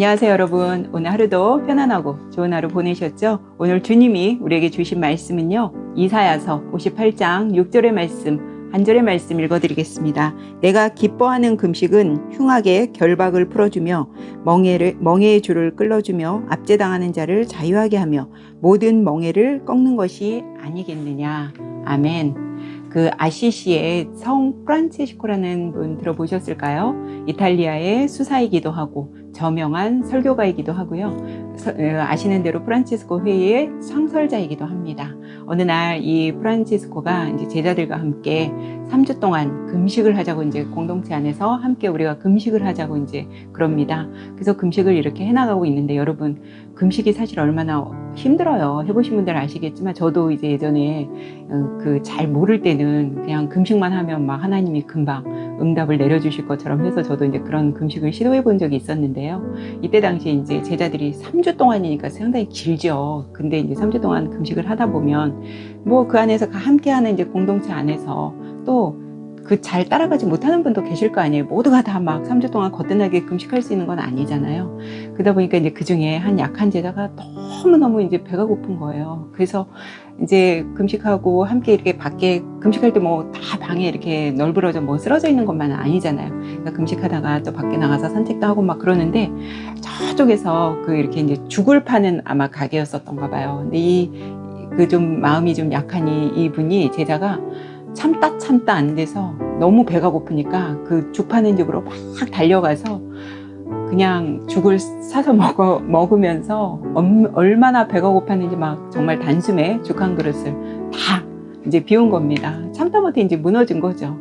안녕하세요 여러분. 오늘 하루도 편안하고 좋은 하루 보내셨죠? 오늘 주님이 우리에게 주신 말씀은요, 이사야서 58장 6절의 말씀, 한 절의 말씀 읽어드리겠습니다. 내가 기뻐하는 금식은 흉악의 결박을 풀어주며 멍에의 줄을 끌어주며 압제당하는 자를 자유하게 하며 모든 멍에를 꺾는 것이 아니겠느냐. 아멘. 그 아시시의 성 프란치스코라는 분 들어보셨을까요? 이탈리아의 수사이기도 하고 저명한 설교가이기도 하고요. 아시는 대로 프란치스코 회의의 창설자이기도 합니다. 어느 날 이 프란치스코가 이제 제자들과 함께 3주 동안 금식을 하자고 이제 공동체 안에서 함께 우리가 금식을 하자고 이제 그럽니다. 그래서 금식을 이렇게 해나가고 있는데 여러분, 금식이 사실 얼마나 힘들어요. 해보신 분들 아시겠지만 저도 이제 예전에 그 잘 모를 때는 그냥 금식만 하면 막 하나님이 금방 응답을 내려주실 것처럼 해서 저도 이제 그런 금식을 시도해 본 적이 있었는데요. 이때 당시에 이제 제자들이 3주 동안이니까 상당히 길죠. 근데 이제 3주 동안 금식을 하다 보면 뭐 그 안에서 함께하는 이제 공동체 안에서 또 그 잘 따라가지 못하는 분도 계실 거 아니에요. 모두가 다 막 3주 동안 거뜬하게 금식할 수 있는 건 아니잖아요. 그러다 보니까 이제 그 중에 한 약한 제자가 너무너무 이제 배가 고픈 거예요. 그래서 이제 금식하고 함께 이렇게 밖에 금식할 때 뭐 다 방에 이렇게 널브러져 뭐 쓰러져 있는 것만은 아니잖아요. 그러니까 금식하다가 또 밖에 나가서 산책도 하고 막 그러는데 저쪽에서 그 이렇게 이제 죽을 파는 아마 가게였었던가 봐요. 근데 그 좀 마음이 좀 약한 이분이 제자가 참다 안 돼서 너무 배가 고프니까 그 죽 파는 집으로 막 달려가서 그냥 죽을 사서 먹으면서 얼마나 배가 고팠는지 막 정말 단숨에 죽 한 그릇을 다 이제 비운 겁니다. 참다 못해 이제 무너진 거죠.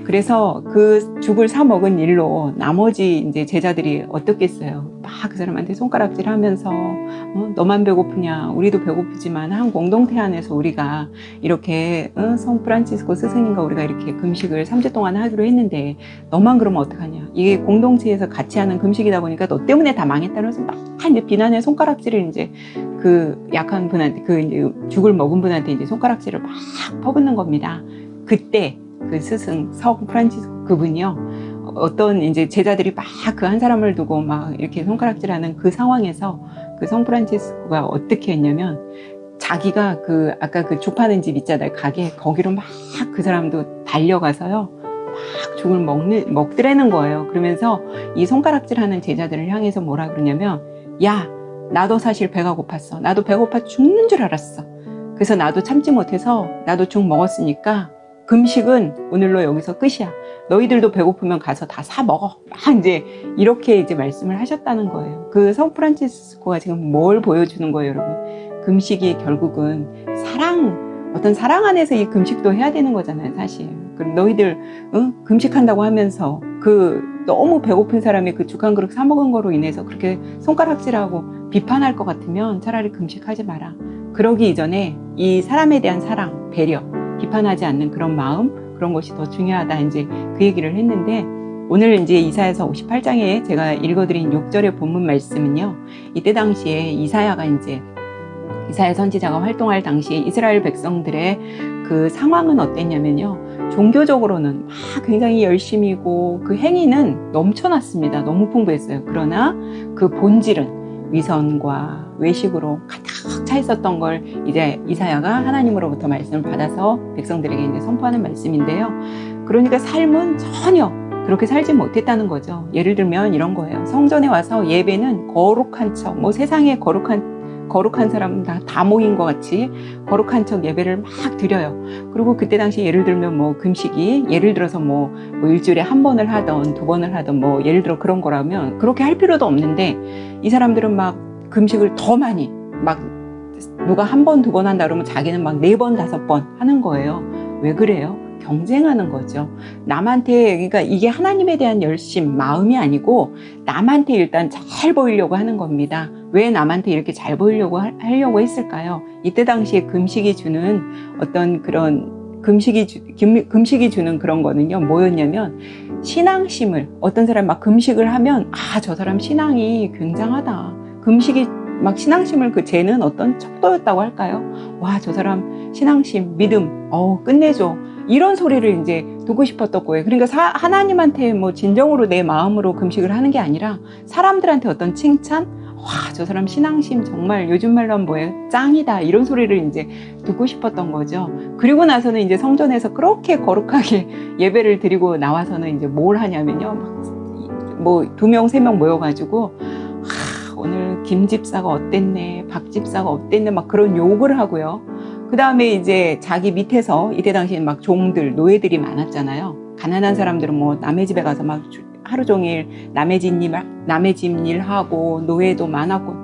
그래서 그 죽을 사 먹은 일로 나머지 이제 제자들이 어떻겠어요? 막 그 사람한테 손가락질 하면서 너만 배고프냐? 우리도 배고프지만 한 공동체 안에서 우리가 이렇게 성 프란치스코 스승님과 우리가 이렇게 금식을 3주 동안 하기로 했는데 너만 그러면 어떡하냐? 이게 공동체에서 같이 하는 금식이다 보니까 너 때문에 다 망했다면서 막 이제 비난의 손가락질을 이제 그 약한 분한테 그 이제 죽을 먹은 분한테 이제 손가락질을 막 퍼붓는 겁니다. 그때 그 스승 성 프란치스코 그분이요, 어떤 이제 제자들이 막 그 한 사람을 두고 막 이렇게 손가락질하는 그 상황에서 그 성 프란치스코가 어떻게 했냐면 자기가 그 아까 그 죽 파는 집 있잖아요, 가게, 거기로 막 그 사람도 달려가서요 막 죽을 먹더라는 거예요. 그러면서 이 손가락질하는 제자들을 향해서 뭐라 그러냐면, 야, 나도 사실 배가 고팠어. 나도 배고파 죽는 줄 알았어. 그래서 나도 참지 못해서 나도 죽 먹었으니까 금식은 오늘로 여기서 끝이야. 너희들도 배고프면 가서 다 사 먹어. 막 이제 이렇게 이제 말씀을 하셨다는 거예요. 그 성 프란치스코가 지금 뭘 보여주는 거예요, 여러분? 금식이 결국은 어떤 사랑 안에서 이 금식도 해야 되는 거잖아요, 사실. 그럼 너희들 금식한다고 하면서 그 너무 배고픈 사람이 그 죽 한 그릇 사 먹은 거로 인해서 그렇게 손가락질하고 비판할 것 같으면 차라리 금식하지 마라. 그러기 이전에 이 사람에 대한 사랑, 배려, 비판하지 않는 그런 마음, 그런 것이 더 중요하다, 이제 그 얘기를 했는데, 오늘 이제 이사야서 58장에 제가 읽어드린 6절의 본문 말씀은요, 이때 당시에 이사야 선지자가 활동할 당시에 이스라엘 백성들의 그 상황은 어땠냐면요, 종교적으로는 막 굉장히 열심이고 그 행위는 넘쳐났습니다. 너무 풍부했어요. 그러나 그 본질은 위선과 외식으로 가득 차 있었던 걸 이제 이사야가 하나님으로부터 말씀을 받아서 백성들에게 이제 선포하는 말씀인데요. 그러니까 삶은 전혀 그렇게 살지 못했다는 거죠. 예를 들면 이런 거예요. 성전에 와서 예배는 거룩한 척, 뭐 세상에 거룩한 사람 다 모인 것 같이 거룩한 척 예배를 막 드려요. 그리고 그때 당시 예를 들면 뭐 금식이 예를 들어서 뭐 일주일에 한 번을 하던 두 번을 하던 뭐 예를 들어 그런 거라면 그렇게 할 필요도 없는데, 이 사람들은 막 금식을 더 많이 막 누가 한 번, 두 번 한다 그러면 자기는 막 4번, 5번 하는 거예요. 왜 그래요? 경쟁하는 거죠. 남한테, 그러니까 이게 하나님에 대한 열심, 마음이 아니고 남한테 일단 잘 보이려고 하는 겁니다. 왜 남한테 이렇게 잘 보이려고 하려고 했을까요? 이때 당시에 금식이 주는 어떤 그런 금식이 주는 그런 거는요, 뭐였냐면 신앙심을, 어떤 사람 막 금식을 하면 저 사람 신앙이 굉장하다. 금식이 막 신앙심을 그 재는 어떤 척도였다고 할까요? 와, 저 사람 신앙심, 믿음, 끝내줘. 이런 소리를 이제 듣고 싶었던 거예요. 그러니까 하나님한테 뭐 진정으로 내 마음으로 금식을 하는 게 아니라 사람들한테 어떤 칭찬, 와, 저 사람 신앙심 정말 요즘 말로 하면 뭐예요? 짱이다. 이런 소리를 이제 듣고 싶었던 거죠. 그리고 나서는 이제 성전에서 그렇게 거룩하게 예배를 드리고 나와서는 이제 뭘 하냐면요. 막 뭐 2명, 3명 모여가지고 오늘 김 집사가 어땠네, 박 집사가 어땠네, 막 그런 욕을 하고요. 그 다음에 이제 자기 밑에서 이때 당시에 막 종들, 노예들이 많았잖아요. 가난한 사람들은 뭐 남의 집에 가서 막 하루 종일 남의 집 일 하고 노예도 많았고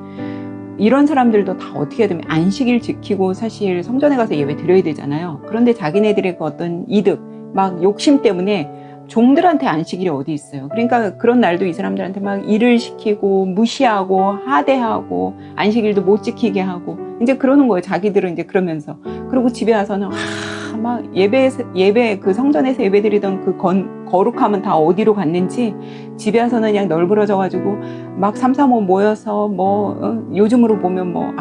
이런 사람들도 다 어떻게 해야 되면 안식일 지키고 사실 성전에 가서 예배 드려야 되잖아요. 그런데 자기네들의 그 어떤 이득, 막 욕심 때문에 종들한테 안식일이 어디 있어요. 그러니까 그런 날도 이 사람들한테 막 일을 시키고 무시하고 하대하고 안식일도 못 지키게 하고 이제 그러는 거예요. 자기들은 이제 그러면서. 그리고 집에 와서는 막 예배 그 성전에서 예배 드리던 그 거룩함은 다 어디로 갔는지 집에 와서는 그냥 널브러져가지고 막 3, 4, 5 모여서 뭐 요즘으로 보면 뭐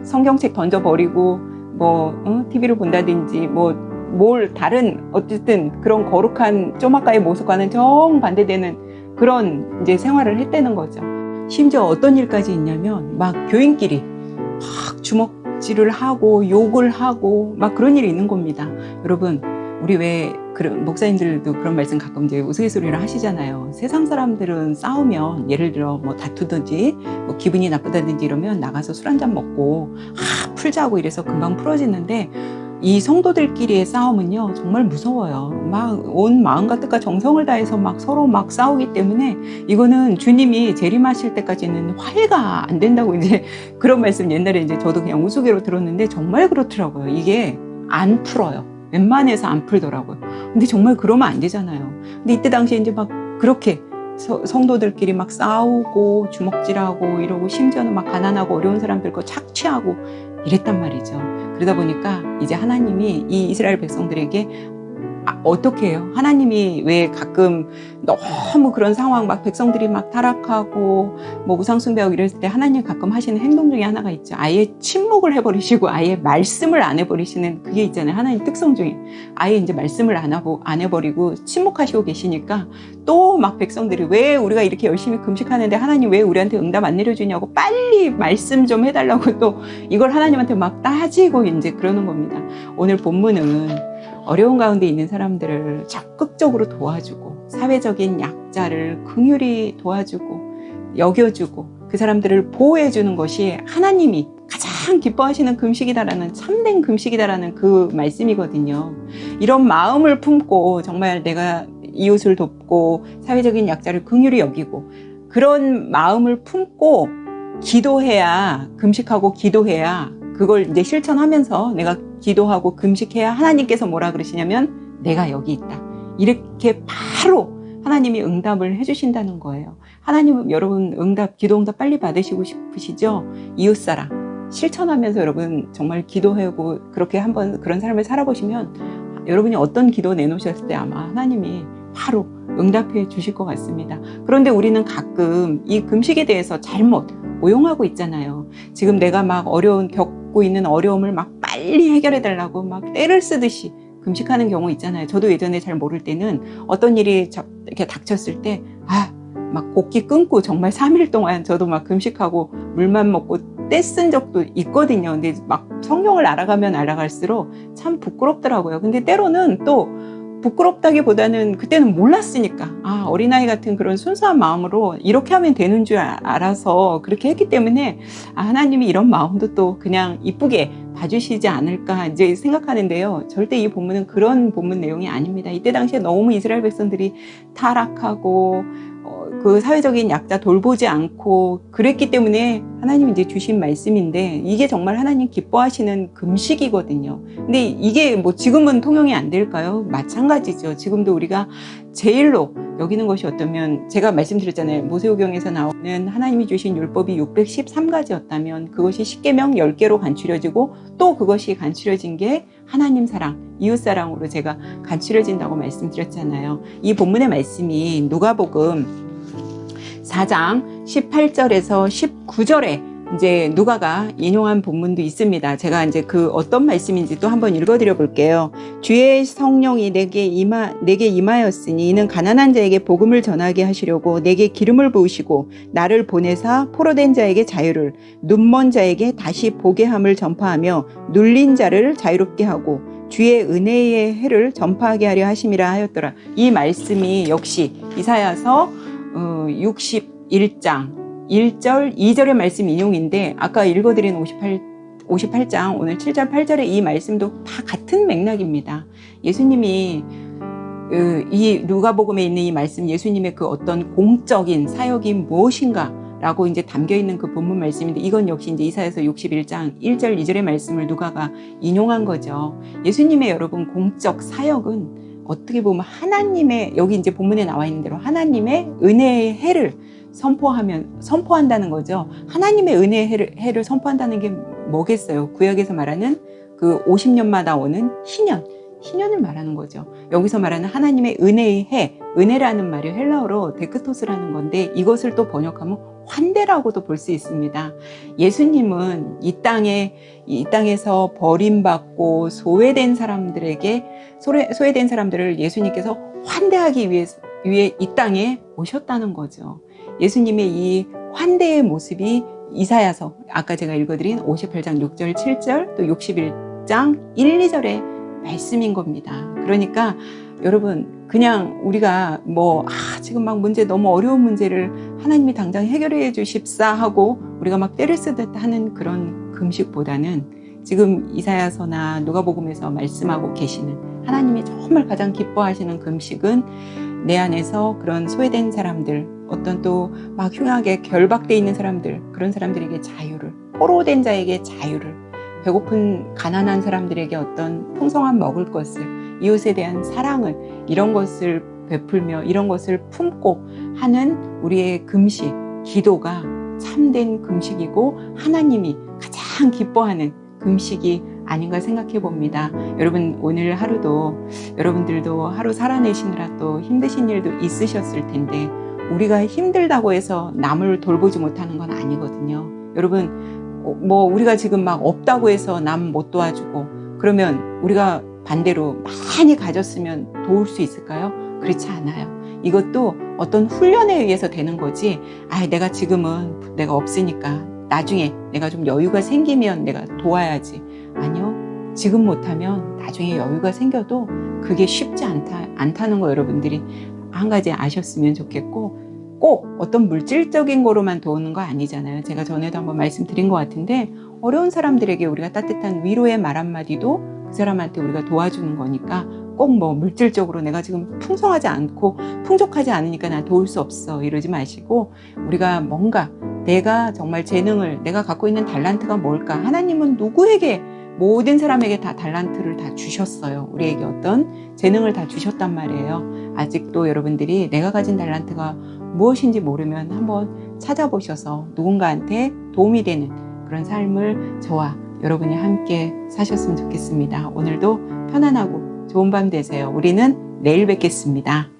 성경책 던져버리고 뭐 TV를 본다든지 뭐 뭘 다른 어쨌든 그런 거룩한 쪼마까의 모습과는 정반대되는 그런 이제 생활을 했다는 거죠. 심지어 어떤 일까지 있냐면 막 교인끼리 막 주먹질을 하고 욕을 하고 막 그런 일이 있는 겁니다. 여러분, 우리 왜 그런 목사님들도 그런 말씀 가끔 이제 우스갯소리를 하시잖아요. 세상 사람들은 싸우면 예를 들어 뭐 다투든지 뭐 기분이 나쁘다든지 이러면 나가서 술 한잔 먹고 풀자고 이래서 금방 풀어지는데 이 성도들끼리의 싸움은요 정말 무서워요. 막 온 마음과 뜻과 정성을 다해서 막 서로 막 싸우기 때문에 이거는 주님이 재림하실 때까지는 화해가 안 된다고 이제 그런 말씀 옛날에 이제 저도 그냥 우스개로 들었는데 정말 그렇더라고요. 이게 안 풀어요. 웬만해서 안 풀더라고요. 근데 정말 그러면 안 되잖아요. 근데 이때 당시에 이제 막 그렇게 성도들끼리 막 싸우고 주먹질하고 이러고 심지어는 막 가난하고 어려운 사람들 거 착취하고 이랬단 말이죠. 그러다 보니까 이제 하나님이 이 이스라엘 백성들에게 어떻게 해요? 하나님이 왜 가끔 너무 그런 상황 막 백성들이 막 타락하고 뭐 우상숭배하고 이랬을 때 하나님 가끔 하시는 행동 중에 하나가 있죠. 아예 침묵을 해버리시고 아예 말씀을 안 해버리시는 그게 있잖아요. 하나님 특성 중에 아예 이제 말씀을 안 해버리고 침묵하시고 계시니까 또 막 백성들이 왜 우리가 이렇게 열심히 금식하는데 하나님 왜 우리한테 응답 안 내려주냐고 빨리 말씀 좀 해달라고 또 이걸 하나님한테 막 따지고 이제 그러는 겁니다. 오늘 본문은 어려운 가운데 있는 사람들을 적극적으로 도와주고 사회적인 약자를 긍휼히 도와주고 여겨주고 그 사람들을 보호해주는 것이 하나님이 가장 기뻐하시는 금식이다라는 참된 금식이다라는 그 말씀이거든요. 이런 마음을 품고 정말 내가 이웃을 돕고 사회적인 약자를 긍휼히 여기고 그런 마음을 품고 기도해야 금식하고 기도해야 그걸 이제 실천하면서 내가 기도하고 금식해야 하나님께서 뭐라 그러시냐면 내가 여기 있다. 이렇게 바로 하나님이 응답을 해주신다는 거예요. 하나님은 여러분 기도 응답 빨리 받으시고 싶으시죠? 이웃사랑 실천하면서 여러분 정말 기도하고 그렇게 한번 그런 삶을 살아보시면 여러분이 어떤 기도 내놓으셨을 때 아마 하나님이 바로 응답해 주실 것 같습니다. 그런데 우리는 가끔 이 금식에 대해서 잘못 오용하고 있잖아요. 지금 내가 막 겪고 있는 어려움을 막 빨리 해결해 달라고 막 때를 쓰듯이 금식하는 경우 있잖아요. 저도 예전에 잘 모를 때는 어떤 일이 이렇게 닥쳤을 때 막 곡기 끊고 정말 3일 동안 저도 막 금식하고 물만 먹고 떼쓴 적도 있거든요. 근데 막 성경을 알아가면 알아갈수록 참 부끄럽더라고요. 근데 때로는 또 부끄럽다기보다는 그때는 몰랐으니까 어린아이 같은 그런 순수한 마음으로 이렇게 하면 되는 줄 알아서 그렇게 했기 때문에 하나님이 이런 마음도 또 그냥 이쁘게 봐주시지 않을까 이제 생각하는데요. 절대 이 본문은 그런 본문 내용이 아닙니다. 이때 당시에 너무 이스라엘 백성들이 타락하고 그 사회적인 약자 돌보지 않고 그랬기 때문에 하나님이 이제 주신 말씀인데 이게 정말 하나님 기뻐하시는 금식이거든요. 근데 이게 뭐 지금은 통용이 안 될까요? 마찬가지죠. 지금도 우리가 제일로 여기는 것이 어떠면 제가 말씀드렸잖아요. 모세오경에서 나오는 하나님이 주신 율법이 613가지였다면 그것이 십계명 10개로 간추려지고 또 그것이 간추려진 게 하나님 사랑, 이웃 사랑으로 제가 간추려진다고 말씀드렸잖아요. 이 본문의 말씀이 누가복음 4장 18절에서 19절에 이제 누가가 인용한 본문도 있습니다. 제가 이제 그 어떤 말씀인지 또 한번 읽어드려 볼게요. 주의 성령이 내게 임하였으니 이는 가난한 자에게 복음을 전하게 하시려고 내게 기름을 부으시고 나를 보내사 포로된 자에게 자유를, 눈먼 자에게 다시 보게 함을 전파하며 눌린 자를 자유롭게 하고 주의 은혜의 해를 전파하게 하려 하심이라 하였더라. 이 말씀이 역시 이사야서 61장 1절, 2절의 말씀 인용인데 아까 읽어드린 58장 오늘 7절, 8절의 이 말씀도 다 같은 맥락입니다. 예수님이 이 누가복음에 있는 이 말씀, 예수님의 그 어떤 공적인 사역이 무엇인가 라고 이제 담겨 있는 그 본문 말씀인데 이건 역시 이제 이사야서 61장 1절, 2절의 말씀을 누가가 인용한 거죠. 예수님의 여러분 공적 사역은 어떻게 보면 하나님의, 여기 이제 본문에 나와 있는 대로 하나님의 은혜의 해를 선포한다는 거죠. 하나님의 은혜의 해를 선포한다는 게 뭐겠어요? 구약에서 말하는 그 50년마다 오는 희년을 말하는 거죠. 여기서 말하는 하나님의 은혜의 해, 은혜라는 말이 헬라어로 데크토스라는 건데 이것을 또 번역하면 환대라고도 볼 수 있습니다. 예수님은 이 땅에서 버림받고 소외된 사람들을 예수님께서 환대하기 위해 이 땅에 오셨다는 거죠. 예수님의 이 환대의 모습이 이사야서, 아까 제가 읽어드린 58장 6절, 7절, 또 61장 1, 2절의 말씀인 겁니다. 그러니까 여러분, 그냥 우리가 지금 막 너무 어려운 문제를 하나님이 당장 해결해 주십사 하고 우리가 막 때를 쓰듯 하는 그런 금식보다는 지금 이사야서나 누가복음에서 말씀하고 계시는 하나님이 정말 가장 기뻐하시는 금식은 내 안에서 그런 소외된 사람들, 어떤 또 막 흉하게 결박되어 있는 사람들, 그런 사람들에게 자유를, 포로된 자에게 자유를, 배고픈 가난한 사람들에게 어떤 풍성한 먹을 것을, 이웃에 대한 사랑을, 이런 것을 베풀며 이런 것을 품고 하는 우리의 금식, 기도가 참된 금식이고 하나님이 가장 기뻐하는 금식이 아닌가 생각해 봅니다. 여러분, 오늘 하루도 여러분들도 하루 살아내시느라 또 힘드신 일도 있으셨을 텐데 우리가 힘들다고 해서 남을 돌보지 못하는 건 아니거든요. 여러분, 우리가 지금 막 없다고 해서 남 못 도와주고 그러면 우리가 반대로 많이 가졌으면 도울 수 있을까요? 그렇지 않아요. 이것도 어떤 훈련에 의해서 되는 거지, 내가 지금은 내가 없으니까 나중에 내가 좀 여유가 생기면 내가 도와야지. 아니요. 지금 못하면 나중에 여유가 생겨도 그게 쉽지 않다는 거 여러분들이 한 가지 아셨으면 좋겠고, 꼭 어떤 물질적인 거로만 도우는 거 아니잖아요. 제가 전에도 한번 말씀드린 것 같은데 어려운 사람들에게 우리가 따뜻한 위로의 말 한마디도 그 사람한테 우리가 도와주는 거니까 꼭 물질적으로 내가 지금 풍성하지 않고 풍족하지 않으니까 나 도울 수 없어 이러지 마시고, 우리가 뭔가 내가 정말 재능을, 내가 갖고 있는 달란트가 뭘까? 하나님은 누구에게, 모든 사람에게 다 달란트를 다 주셨어요. 우리에게 어떤 재능을 다 주셨단 말이에요. 아직도 여러분들이 내가 가진 달란트가 무엇인지 모르면 한번 찾아보셔서 누군가한테 도움이 되는 그런 삶을 저와 여러분이 함께 사셨으면 좋겠습니다. 오늘도 편안하고 좋은 밤 되세요. 우리는 내일 뵙겠습니다.